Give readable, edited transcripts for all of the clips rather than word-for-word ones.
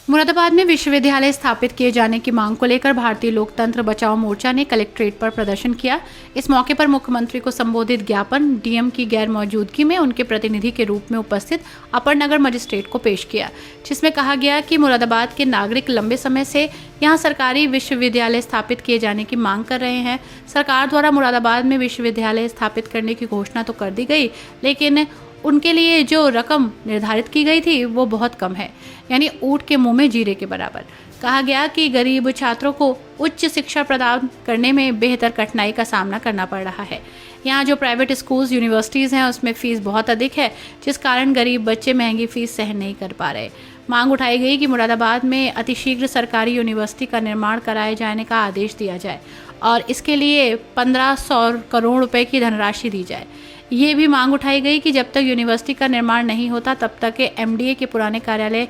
मुरादाबाद में विश्वविद्यालय स्थापित किए जाने की मांग को लेकर भारतीय लोकतंत्र बचाओ मोर्चा ने कलेक्ट्रेट पर प्रदर्शन किया। इस मौके पर मुख्यमंत्री को संबोधित ज्ञापन डीएम की गैर मौजूदगी में उनके प्रतिनिधि के रूप में उपस्थित अपर नगर मजिस्ट्रेट को पेश किया, जिसमें कहा गया कि मुरादाबाद के नागरिक लंबे समय से यहां सरकारी विश्वविद्यालय स्थापित किए जाने की मांग कर रहे हैं। सरकार द्वारा मुरादाबाद में विश्वविद्यालय स्थापित करने की घोषणा तो कर दी गई, लेकिन उनके लिए जो रकम निर्धारित की गई थी वो बहुत कम है, यानी ऊंट के मुंह में जीरे के बराबर। कहा गया कि गरीब छात्रों को उच्च शिक्षा प्रदान करने में बेहतर कठिनाई का सामना करना पड़ रहा है। यहाँ जो प्राइवेट स्कूल्स यूनिवर्सिटीज़ हैं उसमें फ़ीस बहुत अधिक है, जिस कारण गरीब बच्चे महंगी फ़ीस सहन नहीं कर पा रहे। मांग उठाई गई कि मुरादाबाद में अतिशीघ्र सरकारी यूनिवर्सिटी का निर्माण कराए जाने का आदेश दिया जाए और इसके लिए 1500 करोड़ रुपए की धनराशि दी जाए। ये भी मांग उठाई गई कि जब तक यूनिवर्सिटी का निर्माण नहीं होता तब तक एमडीए के पुराने कार्यालय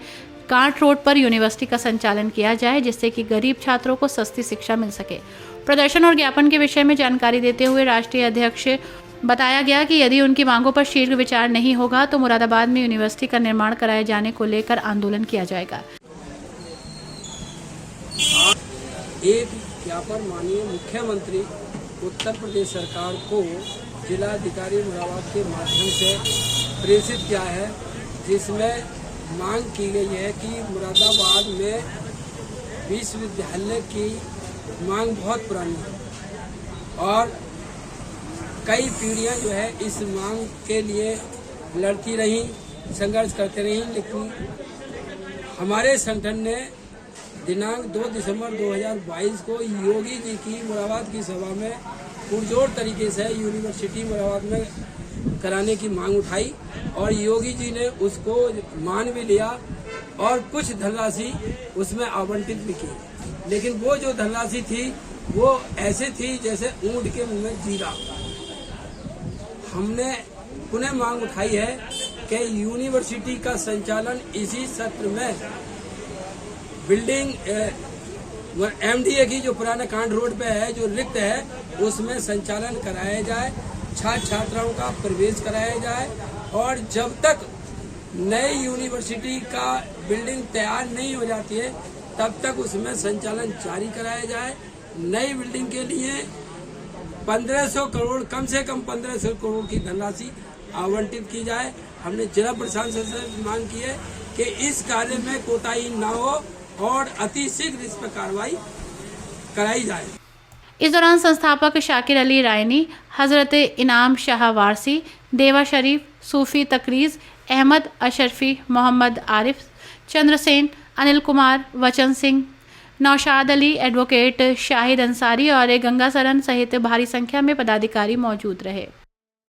कांट रोड पर यूनिवर्सिटी का संचालन किया जाए, जिससे कि गरीब छात्रों को सस्ती शिक्षा मिल सके। प्रदर्शन और ज्ञापन के विषय में जानकारी देते हुए राष्ट्रीय अध्यक्ष बताया गया कि यदि उनकी मांगों पर शीघ्र विचार नहीं होगा तो मुरादाबाद में यूनिवर्सिटी का निर्माण कराए जाने को लेकर आंदोलन किया जाएगा। एक ज्ञापन माननीय मुख्यमंत्री उत्तर प्रदेश सरकार को जिलाधिकारी मुरादाबाद के माध्यम से प्रेषित किया है, जिसमें मांग की गई है कि मुरादाबाद में विश्वविद्यालय की मांग बहुत पुरानी है और कई पीढ़ियां जो है इस मांग के लिए लड़ती रहीं, संघर्ष करते रहीं, लेकिन हमारे संगठन ने दिनांक 2 दिसंबर 2022 को योगी जी की मुरादाबाद की सभा में पुरजोर तरीके से यूनिवर्सिटी मुरादाबाद में कराने की मांग उठाई और योगी जी ने उसको मान भी लिया और कुछ धनराशि उसमें आवंटित भी की। लेकिन वो जो धनराशि थी वो ऐसे थी जैसे ऊंट के मुंह में जीरा। हमने पुनः मांग उठाई है कि यूनिवर्सिटी का संचालन इसी सत्र में बिल्डिंग एमडीए की जो पुराने कांट रोड पे है जो रिक्त है उसमें संचालन कराया जाए, छात्र छात्राओं का प्रवेश कराया जाए और जब तक नई यूनिवर्सिटी का बिल्डिंग तैयार नहीं हो जाती है तब तक उसमें संचालन जारी कराया जाए। नई बिल्डिंग के लिए 1500 करोड़ कम से कम 1500 करोड़ की धनराशि आवंटित की जाए। हमने जिला प्रशासन से मांग की है कि इस कार्य में कोताही न हो और अति शीघ्र इस पर कार्रवाई कराई जाए। इस दौरान संस्थापक शाकिर अली रायनी, हजरत इनाम शाह वारसी, देवा शरीफ, सूफी तकरीज, अहमद अशरफी, मोहम्मद आरिफ, चंद्रसेन, अनिल कुमार, वचन सिंह, नौशाद अली, एडवोकेट शाहिद अंसारी और गंगा सरन सहित भारी संख्या में पदाधिकारी मौजूद रहे।